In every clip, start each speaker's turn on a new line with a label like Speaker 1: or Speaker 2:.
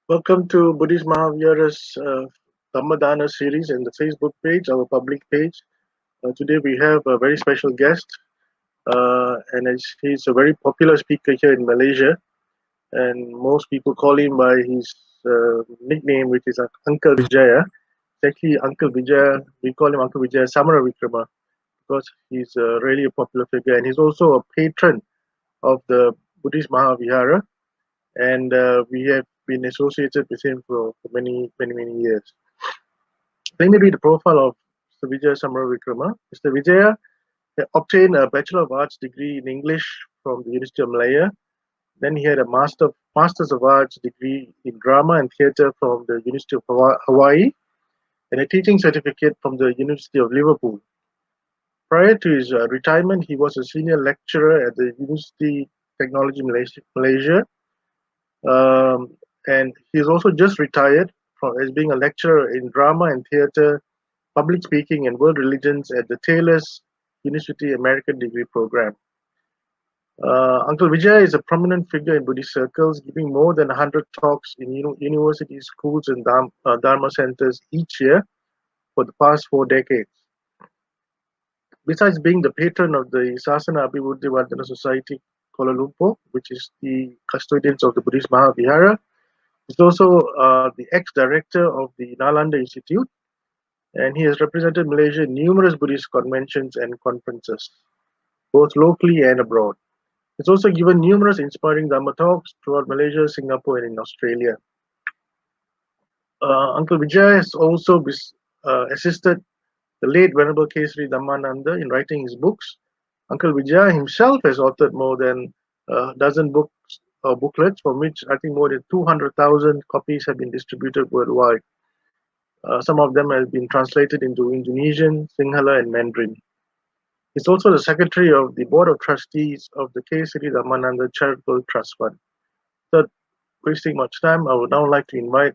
Speaker 1: Welcome to Buddhist Maha Vihara's Dhamma series and the Facebook page, our public page. Today we have a very special guest, he's a very popular speaker here in Malaysia, and most people call him by his nickname, which is Uncle Vijaya. It's actually Uncle Vijaya. We call him Uncle Vijaya Samarawickrama because he's really a popular figure, and he's also a patron of the Buddhist Maha Vihara, and we have been associated with him for many years. Let me read the profile of Mr. Vijaya Samarawickrama. Mr. Vijaya obtained a Bachelor of Arts degree in English from the University of Malaya. Then he had a Masters of Arts degree in Drama and Theatre from the University of Hawaii and a teaching certificate from the University of Liverpool. Prior to his retirement, he was a senior lecturer at the University Technology Malaysia, and he is also just retired as being a lecturer in drama and theatre, public speaking, and world religions at the Taylor's University American Degree Program. Uncle Vijay is a prominent figure in Buddhist circles, giving more than 100 talks in universities, schools, and Dharma centers each year for the past 4 decades. Besides being the patron of the Sasana Abhivuddhi Vardhana Society Kuala Lumpur, which is the custodians of the Buddhist Maha Vihara, he's also the ex-director of the Nalanda Institute, and he has represented Malaysia in numerous Buddhist conventions and conferences, both locally and abroad. He's also given numerous inspiring Dhamma talks throughout Malaysia, Singapore, and in Australia. Uncle Vijay has also assisted the late Venerable Kesari Dhammananda in writing his books. Uncle Vijay himself has authored more than a dozen books or booklets, from which I think more than 200,000 copies have been distributed worldwide. Some of them have been translated into Indonesian, Sinhala, and Mandarin. He's also the secretary of the Board of Trustees of the Kesari Dhammananda Charitable Trust Fund. Without wasting much time, I would now like to invite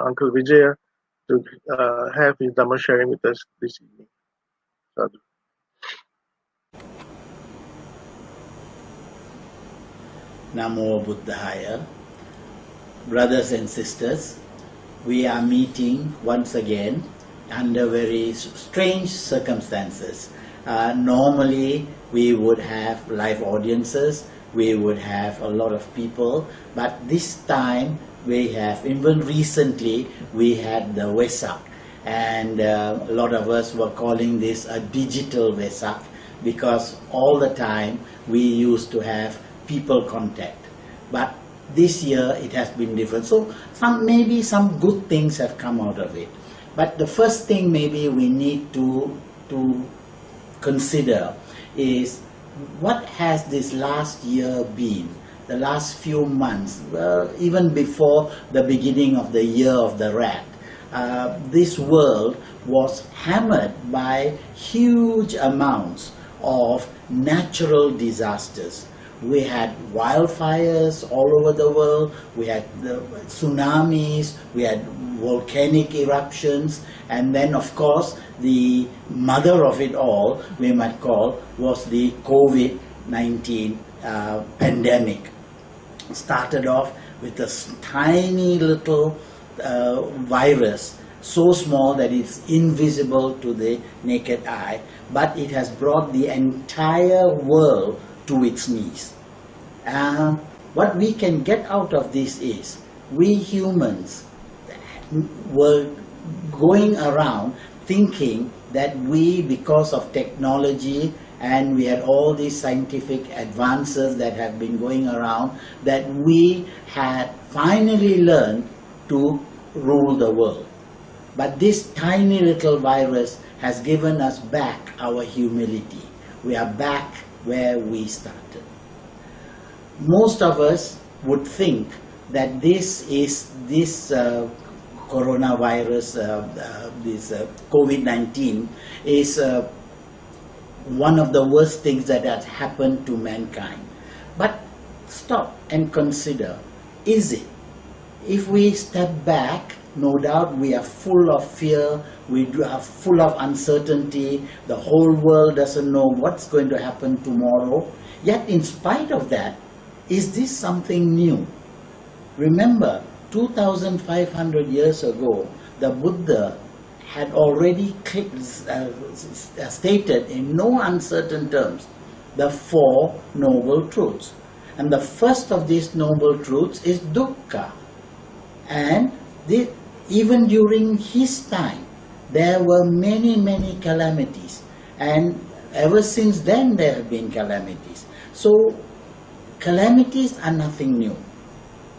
Speaker 1: Uncle Vijaya to have his Dhamma sharing with us this evening. Sadhu.
Speaker 2: Namo Buddhaya. Brothers and sisters, we are meeting once again under very strange circumstances. Normally we would have live audiences, we would have a lot of people, but this time we have, even recently we had the Vesak, and a lot of us were calling this a digital Vesak because all the time we used to have people contact, but this year it has been different. So maybe some good things have come out of it, but the first thing maybe we need to consider is what has this last year been, the last few months, even before the beginning of the year of the rat. This world was hammered by huge amounts of natural disasters. We had wildfires all over the world, we had the tsunamis, we had volcanic eruptions, and then of course the mother of it all, we might call, was the COVID-19 pandemic. Started off with a tiny little virus, so small that it's invisible to the naked eye, but it has brought the entire world to its knees. What we can get out of this is, we humans were going around thinking that we, because of technology, and we had all these scientific advances that have been going around, that we had finally learned to rule the world. But this tiny little virus has given us back our humility. We are back where we started. Most of us would think that this coronavirus, this COVID-19 is one of the worst things that has happened to mankind. But stop and consider, is it? If we step back, no doubt we are full of fear, we are full of uncertainty, the whole world doesn't know what's going to happen tomorrow. Yet in spite of that, is this something new? Remember, 2,500 years ago, the Buddha had already stated in no uncertain terms the four noble truths. And the first of these noble truths is dukkha. And even during his time, there were many, many calamities. And ever since then, there have been calamities. So, calamities are nothing new.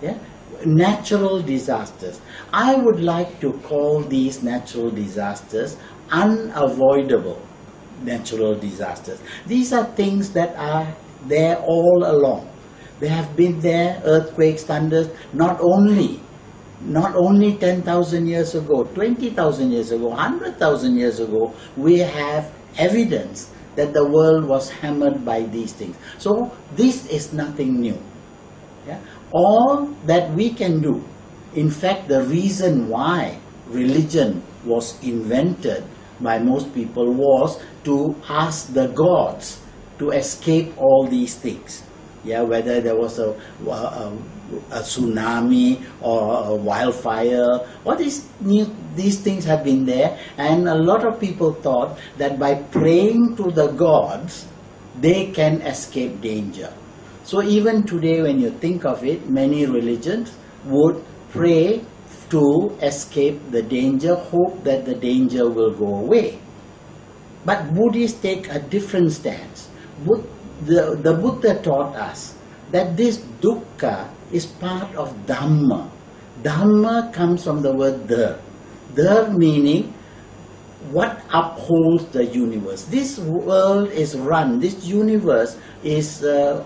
Speaker 2: Yeah? Natural disasters. I would like to call these natural disasters unavoidable natural disasters. These are things that are there all along. They have been there, earthquakes, thunders, not only 10,000 years ago, 20,000 years ago, 100,000 years ago, we have evidence that the world was hammered by these things. So this is nothing new. Yeah? All that we can do, in fact, the reason why religion was invented by most people was to ask the gods to escape all these things. Yeah, whether there was a tsunami or a wildfire, all these things have been there, and a lot of people thought that by praying to the gods, they can escape danger. So even today, when you think of it, many religions would pray to escape the danger, hope that the danger will go away. But Buddhists take a different stance. The Buddha taught us that this dukkha is part of Dhamma. Dhamma comes from the word Dha. Dha meaning what upholds the universe. This world is run, this universe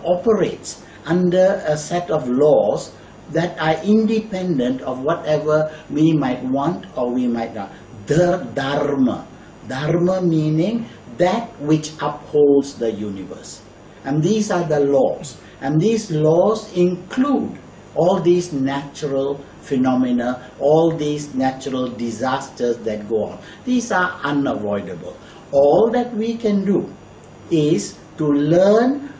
Speaker 2: operates under a set of laws that are independent of whatever we might want or we might not. Dharma. Dharma meaning that which upholds the universe. And these are the laws. And these laws include all these natural phenomena, all these natural disasters that go on. These are unavoidable. All that we can do is to learn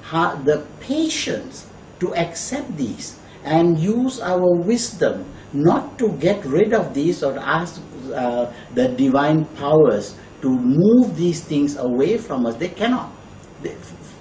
Speaker 2: the patience to accept these and use our wisdom not to get rid of these or ask the divine powers to move these things away from us. They cannot.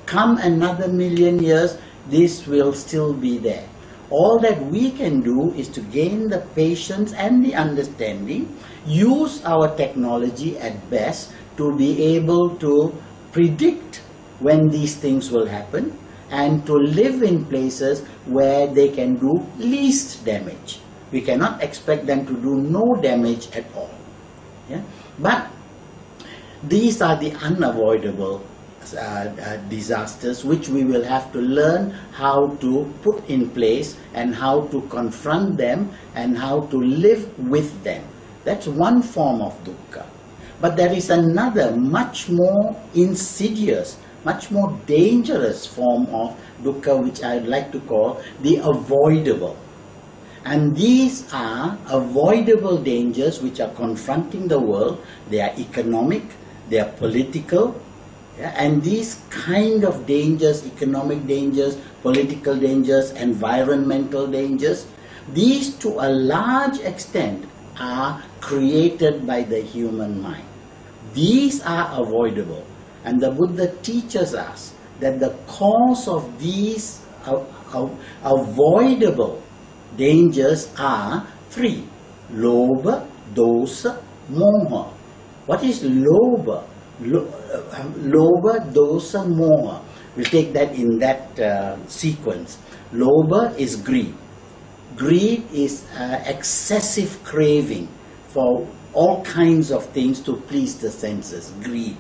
Speaker 2: Come another million years, this will still be there. All that we can do is to gain the patience and the understanding, use our technology at best to be able to predict when these things will happen and to live in places where they can do least damage. We cannot expect them to do no damage at all. Yeah? But these are the unavoidable disasters which we will have to learn how to put in place and how to confront them and how to live with them. That's one form of dukkha. But there is another much more insidious, much more dangerous form of dukkha which I'd like to call the avoidable. And these are avoidable dangers which are confronting the world. They are economic, they are political, and these kind of dangers, economic dangers, political dangers, environmental dangers, these to a large extent are created by the human mind. These are avoidable. And the Buddha teaches us that the cause of these avoidable dangers are three: lobha, dosa, moha. What is lobha? Lobha, dosa, moha. We'll take that in that sequence. Lobha is greed. Greed is excessive craving for all kinds of things to please the senses. Greed.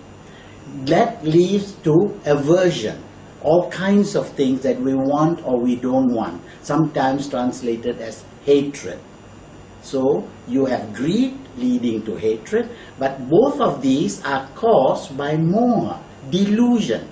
Speaker 2: That leads to aversion. All kinds of things that we want or we don't want. Sometimes translated as hatred. So you have greed leading to hatred, but both of these are caused by moha, delusion,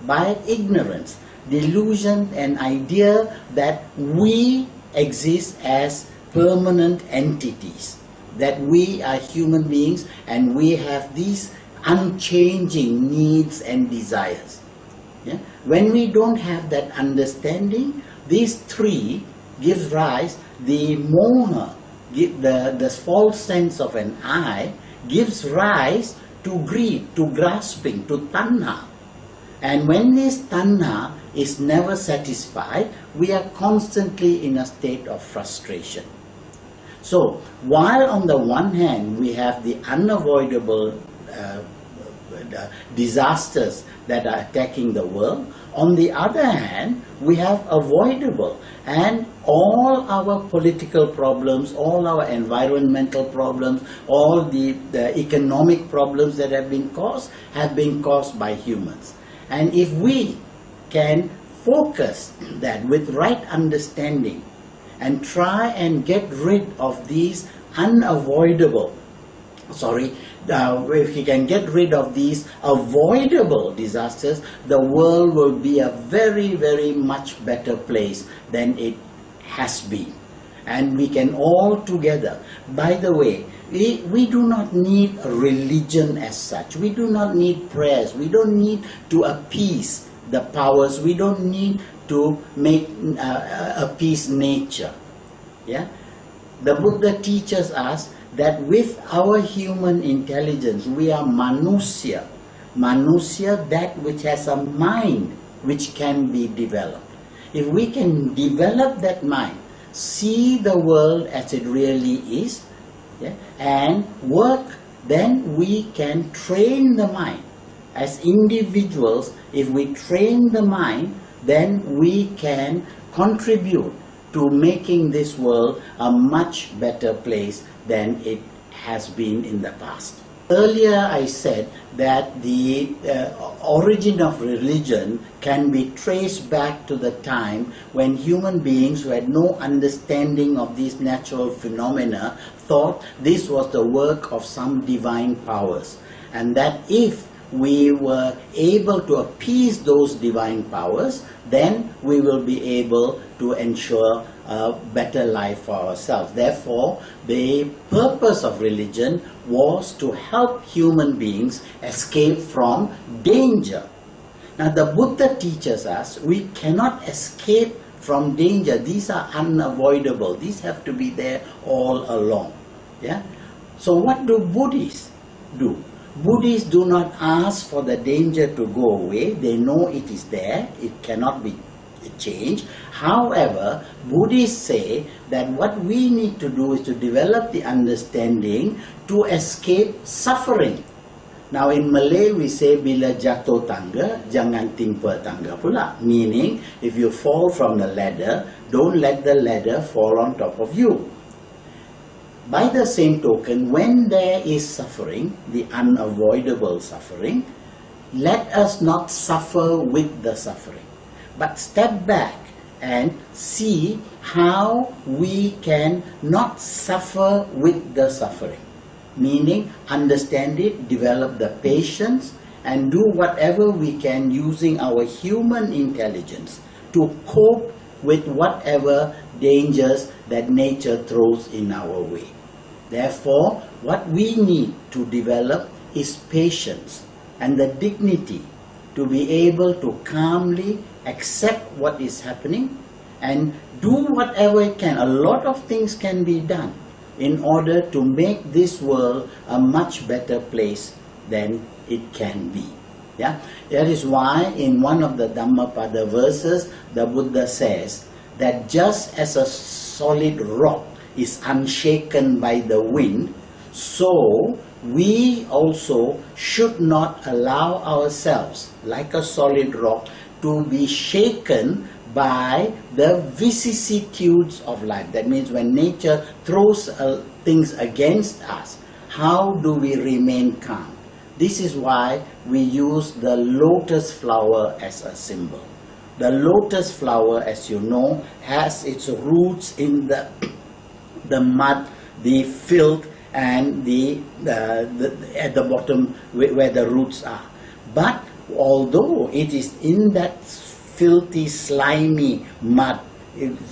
Speaker 2: by ignorance. Delusion, an idea that we exist as permanent entities, that we are human beings and we have these unchanging needs and desires. Yeah? When we don't have that understanding, these three give rise the moha, the false sense of an I, gives rise to greed, to grasping, to tanha. And when this tanha is never satisfied, we are constantly in a state of frustration. So, while on the one hand we have the unavoidable disasters that are attacking the world, on the other hand we have avoidable, and all our political problems, all our environmental problems, all the economic problems that have been caused by humans. And if we can focus that with right understanding and try and get rid of these unavoidable, if we can get rid of these avoidable disasters, the world will be a very, very much better place than it has been. And we can all together, by the way, we do not need a religion as such. We do not need prayers. We don't need to appease the powers. We don't need to appease nature. Yeah? The Buddha teaches us that with our human intelligence, we are manusya. Manusya, that which has a mind which can be developed. If we can develop that mind, see the world as it really is, yeah, and work, then we can train the mind. As individuals, if we train the mind, then we can contribute to making this world a much better place than it has been in the past. Earlier I said that the origin of religion can be traced back to the time when human beings who had no understanding of these natural phenomena thought this was the work of some divine powers, and that if we were able to appease those divine powers, then we will be able to ensure a better life for ourselves. Therefore, the purpose of religion was to help human beings escape from danger. Now, the Buddha teaches us we cannot escape from danger. These are unavoidable. These have to be there all along. Yeah? So what do Buddhists do? Buddhists do not ask for the danger to go away. They know it is there. It cannot be changed. However, Buddhists say that what we need to do is to develop the understanding to escape suffering. Now in Malay we say bila jatuh tangga jangan timpa tangga pula, meaning if you fall from the ladder, don't let the ladder fall on top of you. By the same token, when there is suffering, the unavoidable suffering, let us not suffer with the suffering, but step back and see how we can not suffer with the suffering. Meaning, understand it, develop the patience, and do whatever we can using our human intelligence to cope with whatever dangers that nature throws in our way. Therefore, what we need to develop is patience and the dignity to be able to calmly accept what is happening and do whatever it can. A lot of things can be done in order to make this world a much better place than it can be. Yeah? That is why in one of the Dhammapada verses, the Buddha says that just as a solid rock is unshaken by the wind, so we also should not allow ourselves, like a solid rock, to be shaken by the vicissitudes of life. That means when nature throws things against us, how do we remain calm? This is why we use the lotus flower as a symbol. The lotus flower, as you know, has its roots in the mud, the filth, and at the bottom where the roots are. But although it is in that filthy, slimy mud,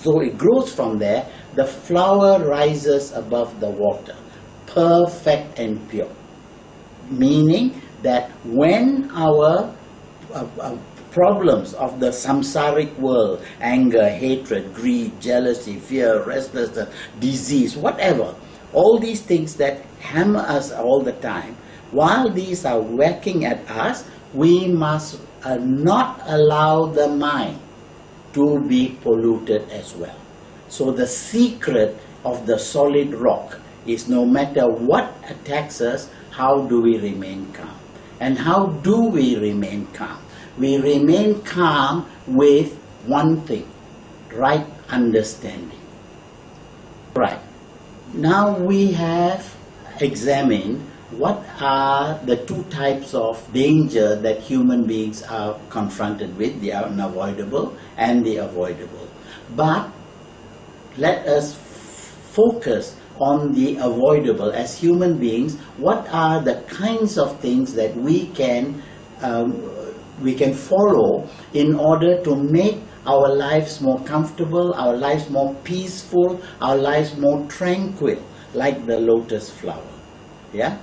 Speaker 2: so it grows from there, the flower rises above the water, perfect and pure. Meaning that when our problems of the samsaric world, anger, hatred, greed, jealousy, fear, restlessness, disease, whatever, all these things that hammer us all the time, while these are working at us, we must not allow the mind to be polluted as well. So the secret of the solid rock is, no matter what attacks us, how do we remain calm? And how do we remain calm? We remain calm with one thing: right understanding. Right. Now we have examined what are the two types of danger that human beings are confronted with, the unavoidable and the avoidable. But let us focus on the avoidable. As human beings, what are the kinds of things that we can follow in order to make our lives more comfortable, our lives more peaceful, our lives more tranquil, like the lotus flower. Yeah?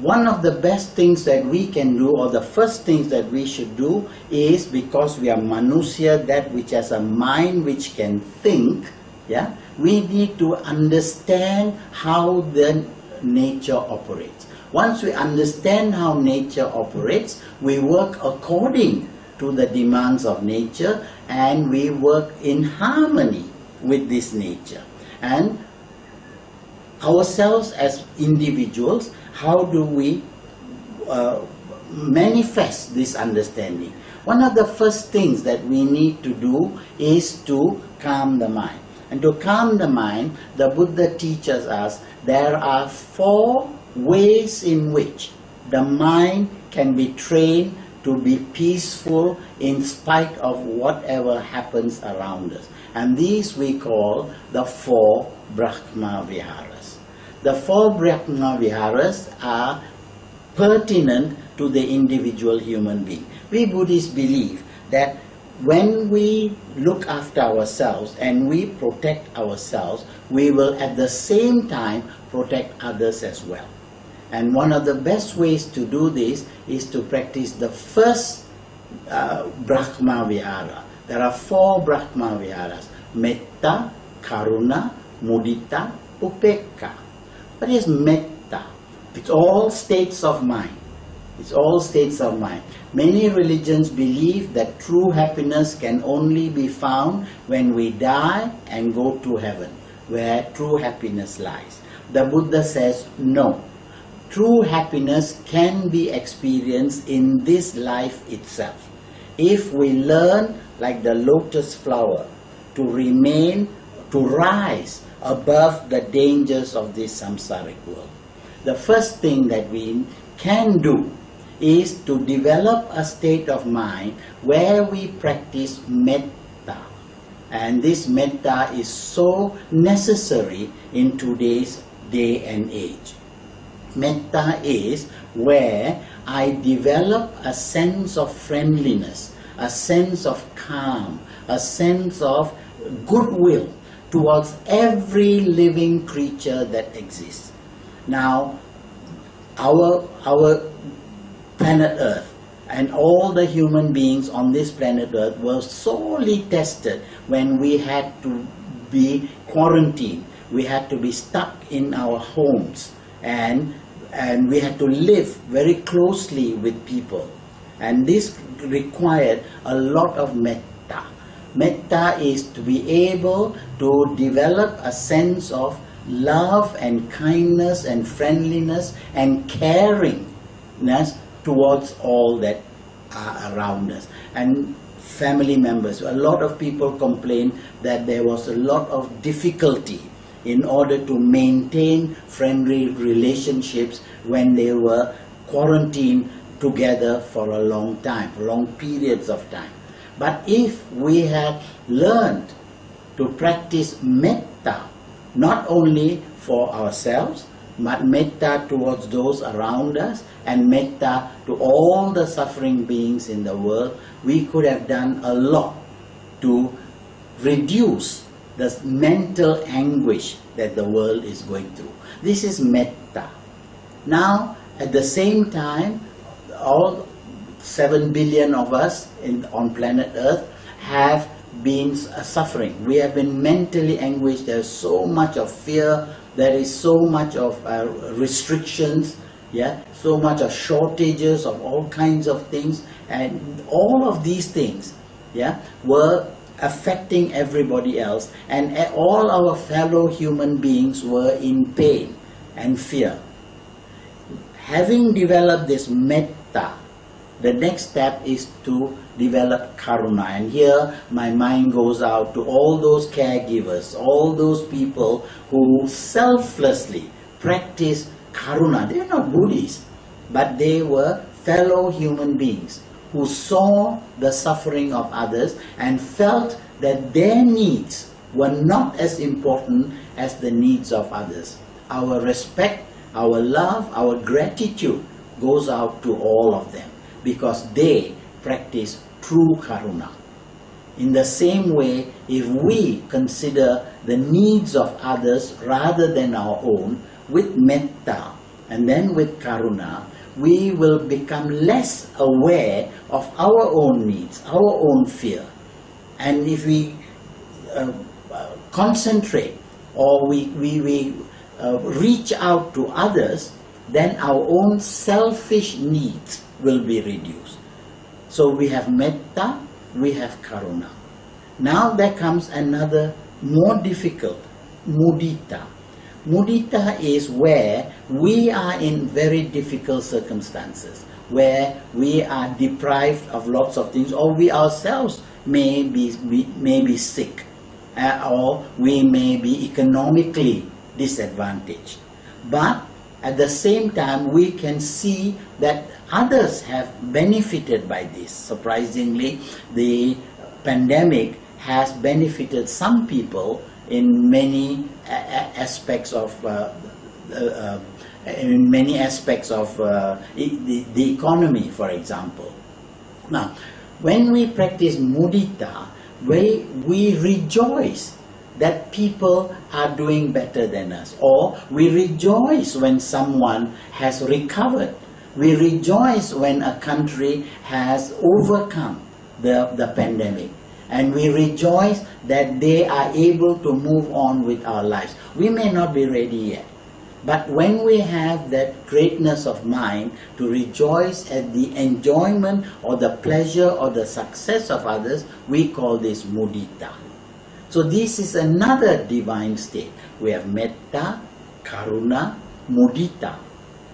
Speaker 2: One of the best things that we can do, or the first things that we should do, is, because we are manusya, that which has a mind which can think, yeah, we need to understand how the nature operates. Once we understand how nature operates, we work according to the demands of nature, and we work in harmony with this nature. And ourselves as individuals, how do we manifest this understanding? One of the first things that we need to do is to calm the mind. And to calm the mind, the Buddha teaches us there are 4 ways in which the mind can be trained to be peaceful in spite of whatever happens around us. And these we call the 4 Brahma Viharas. The 4 Brahma Viharas are pertinent to the individual human being. We Buddhists believe that when we look after ourselves and we protect ourselves, we will at the same time protect others as well. And one of the best ways to do this is to practice the first Brahma Vihara. There are 4 Brahma Viharas: Metta, Karuna, Mudita, Upekkha. What is Metta? It's all states of mind. It's all states of mind. Many religions believe that true happiness can only be found when we die and go to heaven, where true happiness lies. The Buddha says no. True happiness can be experienced in this life itself. If we learn, like the lotus flower, to remain, to rise above the dangers of this samsaric world. The first thing that we can do is to develop a state of mind where we practice metta. And this metta is so necessary in today's day and age. Metta is where I develop a sense of friendliness, a sense of calm, a sense of goodwill towards every living creature that exists. Now, our planet Earth and all the human beings on this planet Earth were sorely tested when we had to be quarantined. We had to be stuck in our homes, and we had to live very closely with people. And this required a lot of metta. Metta is to be able to develop a sense of love and kindness and friendliness and caringness towards all that are around us. And family members, a lot of people complain that there was a lot of difficulty in order to maintain friendly relationships when they were quarantined together for a long time, for long periods of time. But if we had learned to practice metta, not only for ourselves, but metta towards those around us, and metta to all the suffering beings in the world, we could have done a lot to reduce the mental anguish that the world is going through. This is metta. Now, at the same time, 7 billion of us on planet Earth have been suffering. We have been mentally anguished. There's so much of fear. There is so much of restrictions. Yeah, so much of shortages of all kinds of things, and all of these things, yeah, were affecting everybody else, and all our fellow human beings were in pain and fear. Having developed this metta, the next step is to develop karuna. And here my mind goes out to all those caregivers, all those people who selflessly practice karuna. They are not Buddhists, but they were fellow human beings who saw the suffering of others and felt that their needs were not as important as the needs of others. Our respect, our love, our gratitude goes out to all of them because they practice true karuna. In the same way, if we consider the needs of others rather than our own, with metta and then with karuna, we will become less aware of our own needs, our own fear. And if we concentrate or we reach out to others, then our own selfish needs will be reduced. So we have metta, we have karuna. Now there comes another more difficult, mudita. Mudita is where we are in very difficult circumstances, where we are deprived of lots of things, or we ourselves may be sick, or we may be economically disadvantaged. But at the same time, we can see that others have benefited by this. Surprisingly, the pandemic has benefited some people in many aspects of the economy, for example. Now, when we practice mudita, we rejoice that people are doing better than us, or we rejoice when someone has recovered. We rejoice when a country has overcome the pandemic. And we rejoice that they are able to move on with our lives. We may not be ready yet, but when we have that greatness of mind to rejoice at the enjoyment or the pleasure or the success of others, we call this mudita. So this is another divine state. We have metta, karuna, mudita.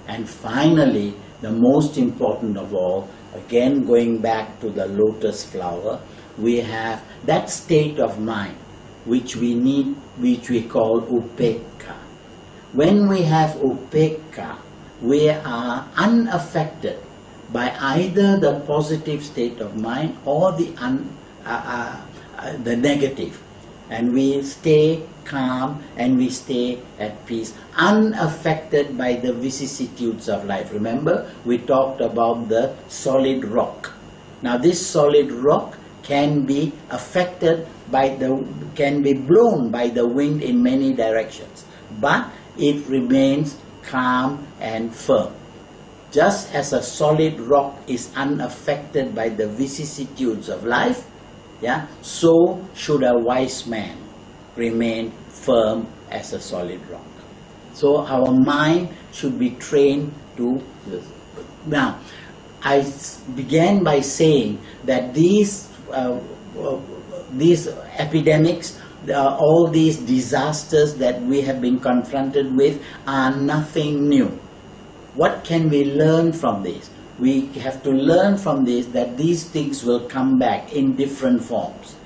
Speaker 2: And finally, the most important of all, again going back to the lotus flower, we have that state of mind which we call upekkha. When we have upekkha, we are unaffected by either the positive state of mind or the negative, and we stay calm and we stay at peace, unaffected by the vicissitudes of life. Remember, we talked about the solid rock. Now this solid rock can be affected can be blown by the wind in many directions, but it remains calm and firm. Just as a solid rock is unaffected by the vicissitudes of life, yeah, so should a wise man remain firm as a solid rock. So our mind should be trained to this. Now, I began by saying that these epidemics, all these disasters that we have been confronted with are nothing new. What can we learn from this? We have to learn from this that these things will come back in different forms.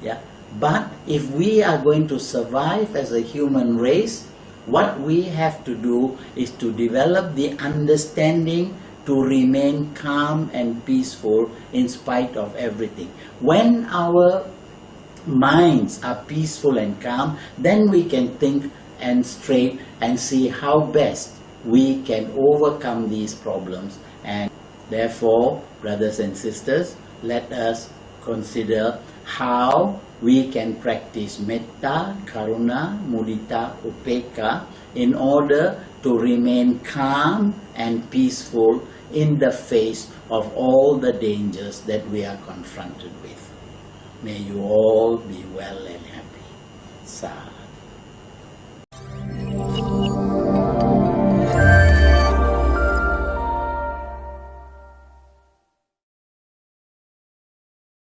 Speaker 2: Yeah? But if we are going to survive as a human race, what we have to do is to develop the understanding to remain calm and peaceful in spite of everything. When our minds are peaceful and calm, then we can think and straight and see how best we can overcome these problems. And therefore, brothers and sisters, let us consider how we can practice metta, karuna, mudita, upekkha in order to remain calm and peaceful in the face of all the dangers that we are confronted with. May you all be well and happy. Sadhu.